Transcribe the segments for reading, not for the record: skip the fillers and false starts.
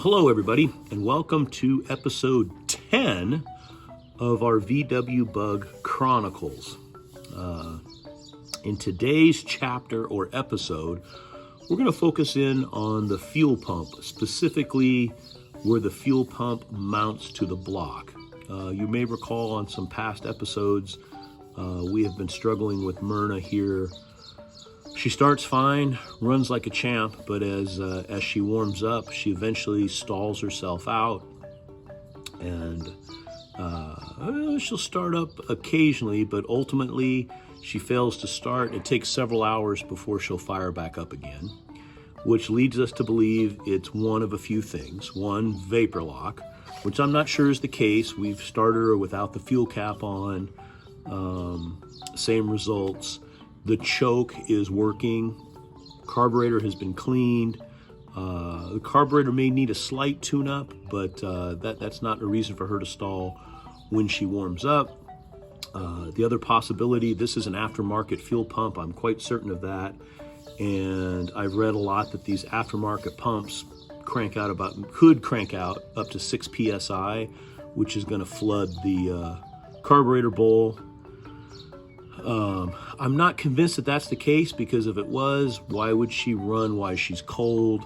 Hello everybody, and welcome to episode 10 of our VW Bug Chronicles. In today's chapter or episode, we're going to focus in on the fuel pump, specifically where the fuel pump mounts to the block. You may recall on some past episodes, we have been struggling with Myrna here. She starts fine, runs like a champ, but as she warms up, she eventually stalls herself out, and she'll start up occasionally, but ultimately she fails to start. It takes several hours before she'll fire back up again, which leads us to believe it's one of a few things. One, vapor lock, which I'm not sure is the case. We've started her without the fuel cap on, same results. The choke is working. Carburetor has been cleaned. The carburetor may need a slight tune-up, but that's not a reason for her to stall when she warms up. The other possibility, this is an aftermarket fuel pump. I'm quite certain of that. And I've read a lot that these aftermarket pumps could crank out up to 6 PSI, which is going to flood the carburetor bowl. I'm not convinced that that's the case, because if it was, why would she run while she's cold?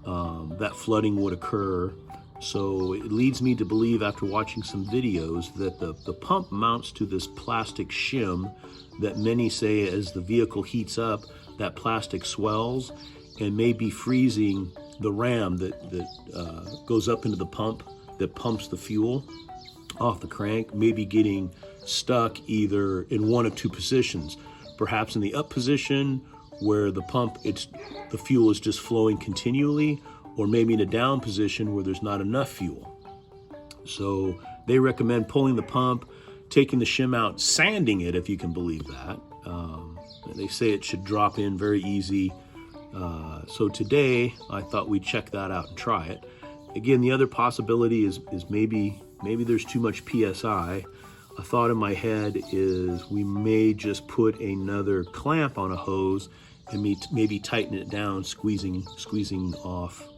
That flooding would occur. So it leads me to believe, after watching some videos, that the pump mounts to this plastic shim that many say as the vehicle heats up, that plastic swells and may be freezing the ram that goes up into the pump that pumps the fuel off the crank, maybe getting stuck either in one of two positions, perhaps in the up position where the fuel is just flowing continually, or maybe in a down position where there's not enough fuel. So they recommend pulling the pump, taking the shim out, sanding it, if you can believe that. They say it should drop in very easy. So today I thought we'd check that out and try it. Again, the other possibility is maybe there's too much PSI. A thought in my head is we may just put another clamp on a hose and maybe tighten it down, squeezing off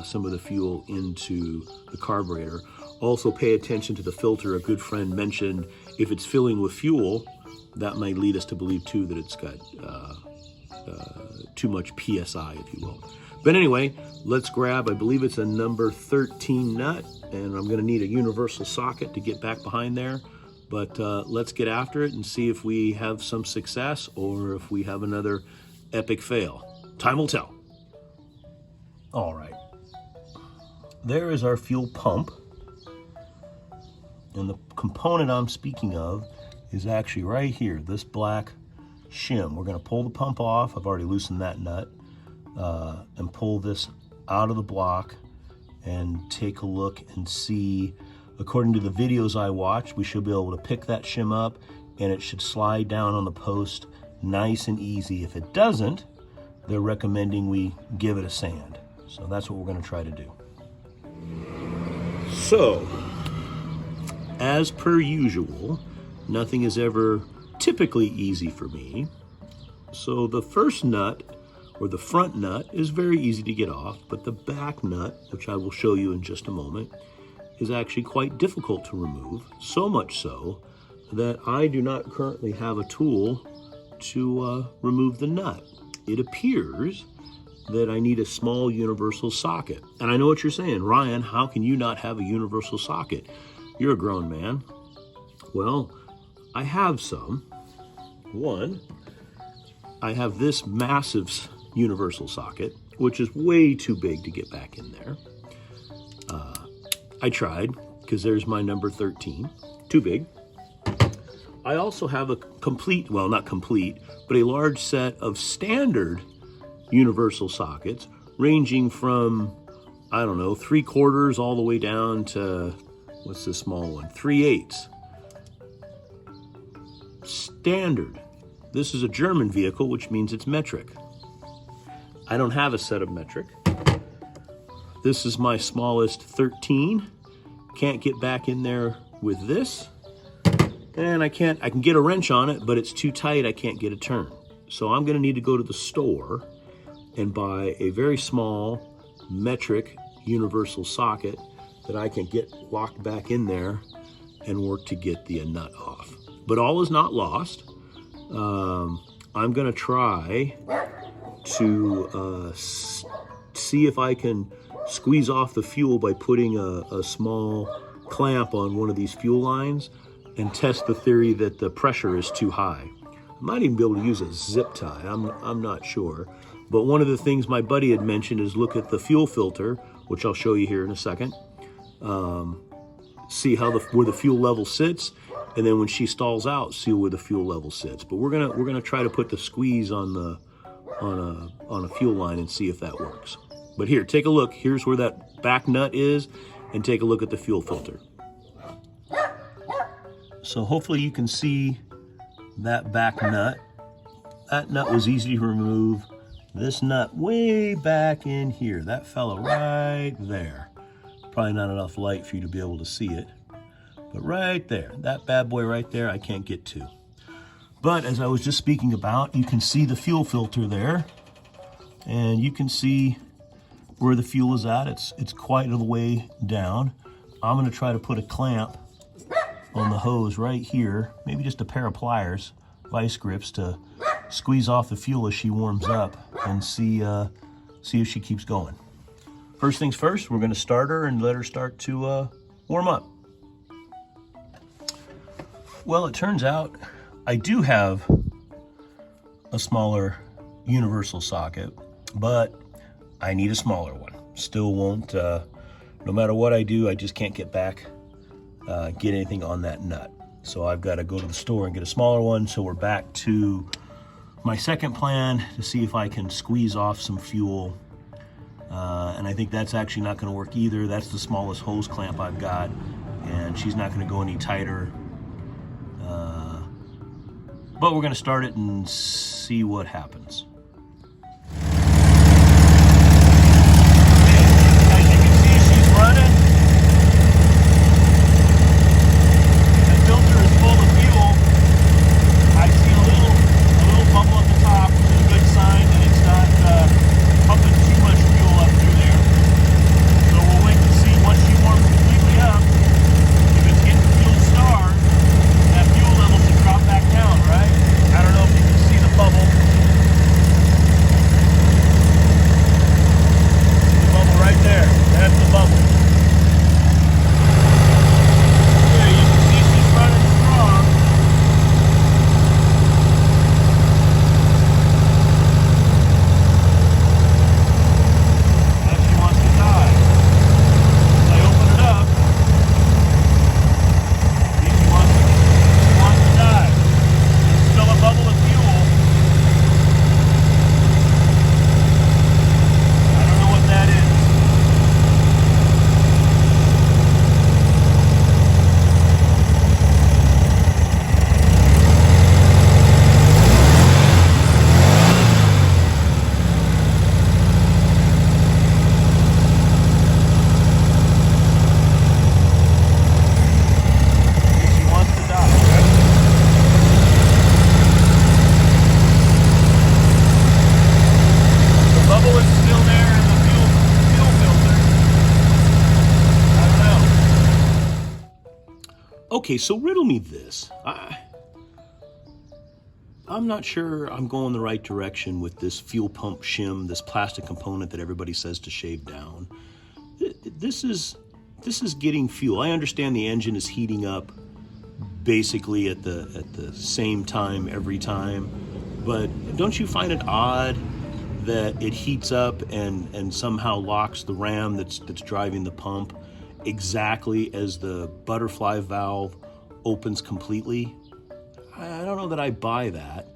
some of the fuel into the carburetor. Also pay attention to the filter. A good friend mentioned if it's filling with fuel, that might lead us to believe too that it's got too much PSI, if you will. But anyway, let's grab, I believe it's a number 13 nut, and I'm gonna need a universal socket to get back behind there. But let's get after it and see if we have some success or if we have another epic fail. Time will tell. All right. There is our fuel pump. And the component I'm speaking of is actually right here, this black shim. We're gonna pull the pump off. I've already loosened that nut. And pull this out of the block and take a look and see. According to the videos I watched, we should be able to pick that shim up and it should slide down on the post nice and easy. If it doesn't, they're recommending we give it a sand. So that's what we're going to try to do. So, as per usual, nothing is ever typically easy for me. So the first nut, or the front nut, is very easy to get off, but the back nut, which I will show you in just a moment, is actually quite difficult to remove, so much so that I do not currently have a tool to remove the nut. It appears that I need a small universal socket. And I know what you're saying, Ryan, how can you not have a universal socket? You're a grown man. Well, I have some. One, I have this massive universal socket, which is way too big to get back in there. I tried, because there's my number 13, too big. I also have a complete, well, not complete, but a large set of standard universal sockets, ranging from, I don't know, 3/4 all the way down to, what's the small one? 3/8. Standard. This is a German vehicle, which means it's metric. I don't have a set of metric. This is my smallest 13. Can't get back in there with this. And I can get a wrench on it, but it's too tight, I can't get a turn. So I'm gonna need to go to the store and buy a very small metric universal socket that I can get locked back in there and work to get the nut off. But all is not lost. I'm gonna try to see if I can squeeze off the fuel by putting a small clamp on one of these fuel lines and test the theory that the pressure is too high. I might even be able to use a zip tie, I'm not sure. But one of the things my buddy had mentioned is look at the fuel filter, which I'll show you here in a second. See how where the fuel level sits, and then when she stalls out, see where the fuel level sits. But we're gonna try to put the squeeze on a fuel line and see if that works. But here, take a look. Here's where that back nut is, and take a look at the fuel filter. So hopefully you can see that back nut. That nut was easy to remove. This nut way back in here, that fella right there. Probably not enough light for you to be able to see it, but right there, that bad boy right there, I can't get to. But as I was just speaking about, you can see the fuel filter there, and you can see where the fuel is at. It's quite a way down. I'm gonna try to put a clamp on the hose right here, maybe just a pair of pliers, vice grips, to squeeze off the fuel as she warms up and see if she keeps going. First things first, we're gonna start her and let her start to warm up. Well, it turns out I do have a smaller universal socket, but I need a smaller one. Still won't, no matter what I do, I just can't get anything on that nut. So I've got to go to the store and get a smaller one. So we're back to my second plan to see if I can squeeze off some fuel. And I think that's actually not going to work either. That's the smallest hose clamp I've got, and she's not going to go any tighter. But we're going to start it and see what happens. As you can see, she's running. The filter is full of fuel. I see a little bubble at the top, which is a good sign that it's not pumping too much fuel up through there. So we'll wait and see once she warms completely up. If it's getting fuel starved, that fuel level should drop back down, right? I don't know if you can see the bubble. See the bubble right there. That's the bubble. Okay, you can see she's running strong. Now she wants to die. As I open it up, see she wants to die. There's still a bubble of fuel. I don't know what that is. She wants to die. The bubble is still there in the fuel filter. I don't know. Okay, so riddle me this. I'm not sure I'm going the right direction with this fuel pump shim, this plastic component that everybody says to shave down. This is getting fuel. I understand the engine is heating up basically at the same time every time, but don't you find it odd that it heats up and somehow locks the ram that's driving the pump exactly as the butterfly valve opens completely? I don't know that I buy that.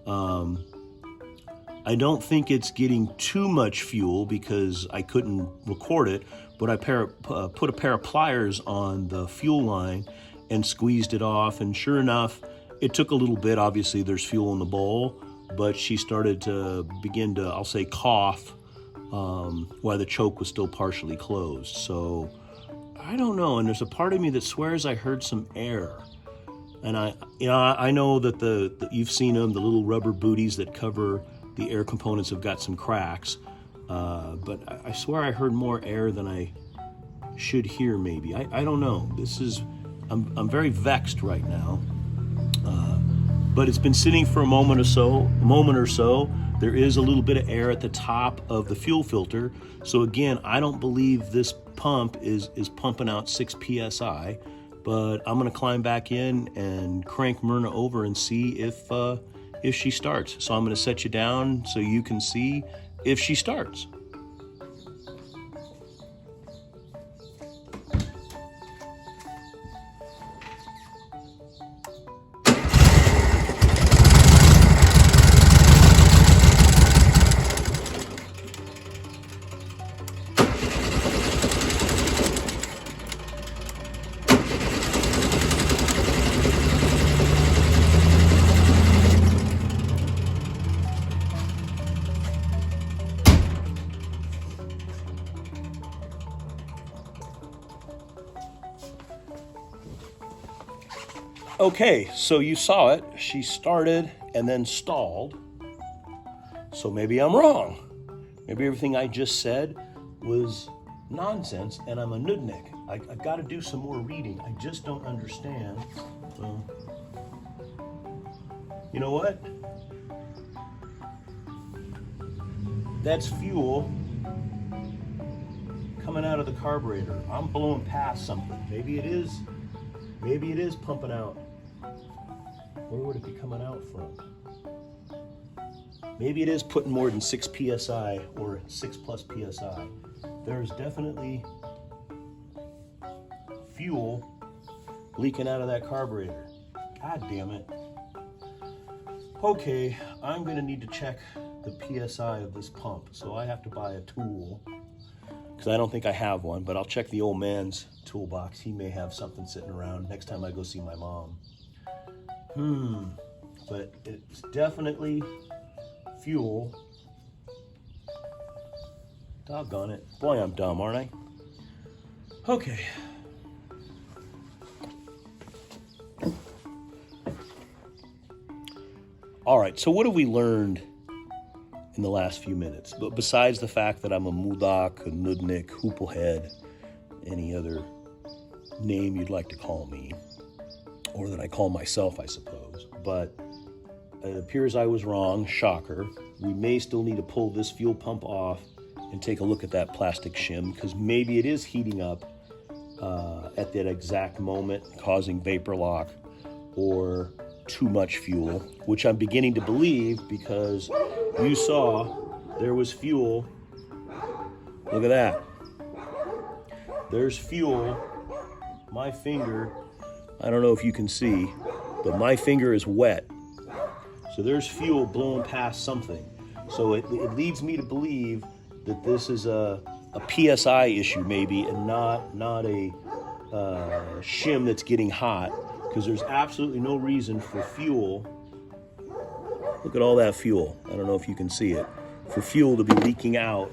I don't think it's getting too much fuel because I couldn't record it, but I put a pair of pliers on the fuel line and squeezed it off, and sure enough, it took a little bit. Obviously, there's fuel in the bowl, but she started to begin to, I'll say, cough while the choke was still partially closed. So I don't know, and there's a part of me that swears I heard some air. And I know that you've seen them, the little rubber booties that cover the air components have got some cracks. But I swear I heard more air than I should hear, maybe. I don't know. I'm very vexed right now. But it's been sitting for a moment or so. There is a little bit of air at the top of the fuel filter. So again, I don't believe this pump is pumping out 6 PSI, but I'm gonna climb back in and crank Myrna over and see if she starts. So I'm gonna set you down so you can see if she starts. Okay, so you saw it. She started and then stalled. So maybe I'm wrong. Maybe everything I just said was nonsense and I'm a nudnik. I got to do some more reading. I just don't understand. You know what? That's fuel coming out of the carburetor. I'm blowing past something. Maybe it is pumping out. Where would it be coming out from? Maybe it is putting more than 6 PSI or 6 plus PSI. There's definitely fuel leaking out of that carburetor. God damn it. Okay, I'm gonna need to check the PSI of this pump. So I have to buy a tool because I don't think I have one, but I'll check the old man's toolbox. He may have something sitting around next time I go see my mom. But it's definitely fuel. Doggone it. Boy, I'm dumb, aren't I? Okay. All right, so what have we learned in the last few minutes? But besides the fact that I'm a mudak, a nudnik, hooplehead, any other name you'd like to call me, or that I call myself, I suppose. But it appears I was wrong, shocker. We may still need to pull this fuel pump off and take a look at that plastic shim, because maybe it is heating up at that exact moment, causing vapor lock or too much fuel, which I'm beginning to believe because you saw there was fuel. Look at that. There's fuel. My finger, I don't know if you can see, but my finger is wet. So there's fuel blowing past something. So it leads me to believe that this is a PSI issue maybe, and not a shim that's getting hot, because there's absolutely no reason for fuel. Look at all that fuel. I don't know if you can see it. For fuel to be leaking out.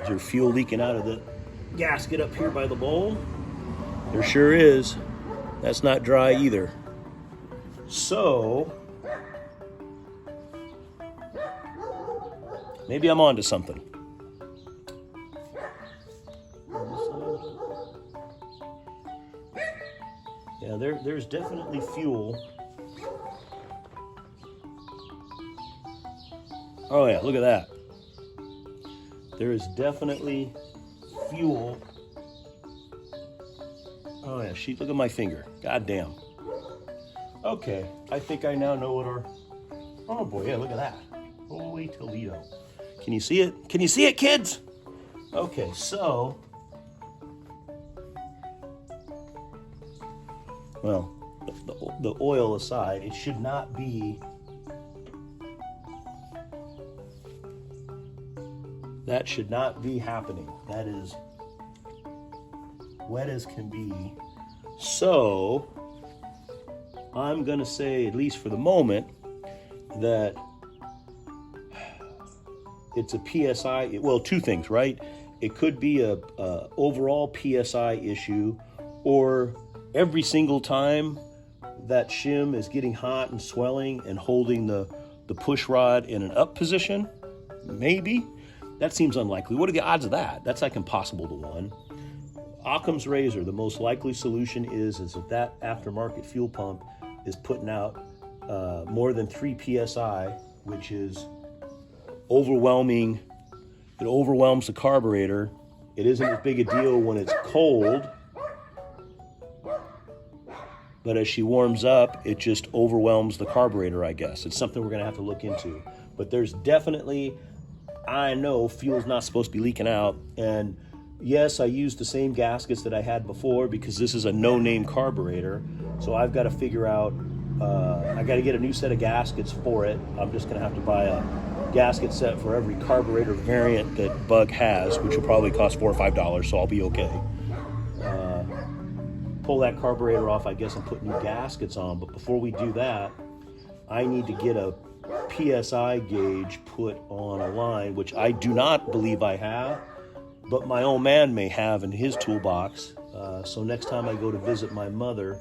Is there fuel leaking out of the gasket up here by the bowl? There sure is. That's not dry either. So, maybe I'm onto something. Yeah, there's definitely fuel. Oh yeah, look at that. There is definitely fuel. Oh yeah, look at my finger. God damn. Okay, I think I now know what our... Oh boy, yeah, look at that. Holy Toledo. Can you see it? Can you see it, kids? Okay, so... Well, the oil aside, it should not be... That should not be happening. That is wet as can be. So, I'm going to say, at least for the moment, that it's a PSI, well, two things, right? It could be a overall PSI issue, or every single time that shim is getting hot and swelling and holding the push rod in an up position, maybe. That seems unlikely. What are the odds of that? That's like impossible to 1. Occam's razor, the most likely solution is that aftermarket fuel pump is putting out more than 3 psi, which is overwhelming. It overwhelms the carburetor. It isn't as big a deal when it's cold, but as she warms up, it just overwhelms the carburetor, I guess. It's something we're gonna have to look into. But there's definitely, I know fuel's not supposed to be leaking out. And yes, I used the same gaskets that I had before because this is a no-name carburetor. So I've got to figure out, I got to get a new set of gaskets for it. I'm just gonna have to buy a gasket set for every carburetor variant that Bug has, which will probably cost $4 or $5, so I'll be okay. Pull that carburetor off, I guess, and put new gaskets on. But before we do that, I need to get a PSI gauge put on a line, which I do not believe I have, but my old man may have in his toolbox. So next time I go to visit my mother,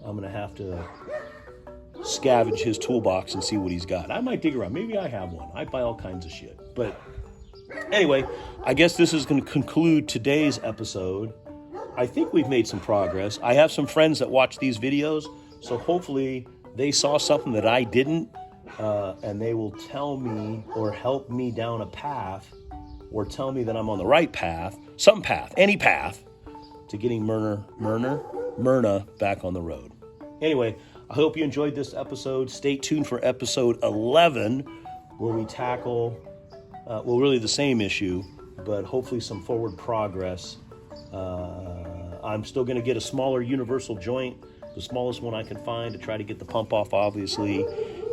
I'm gonna have to scavenge his toolbox and see what he's got. I might dig around. Maybe I have one. I buy all kinds of shit. But anyway, I guess this is going to conclude today's episode. I think we've made some progress. I have some friends that watch these videos, so hopefully they saw something that I didn't, and they will tell me or help me down a path, or tell me that I'm on the right path, some path, any path, to getting Myrna back on the road. Anyway, I hope you enjoyed this episode. Stay tuned for episode 11, where we tackle, really the same issue, but hopefully some forward progress. I'm still going to get a smaller universal joint, the smallest one I can find, to try to get the pump off, obviously,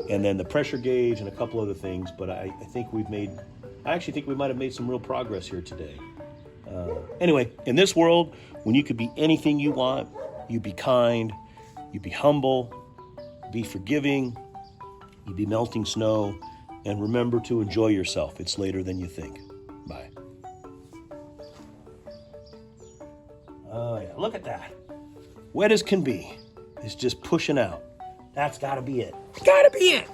and then the pressure gauge and a couple other things. But I actually think we might have made some real progress here today. Anyway, in this world, when you could be anything you want, you be kind, you be humble, be forgiving, you be melting snow, and remember to enjoy yourself. It's later than you think. Bye. Oh, yeah, look at that. Wet as can be. It's just pushing out. That's gotta be it. Gotta be it.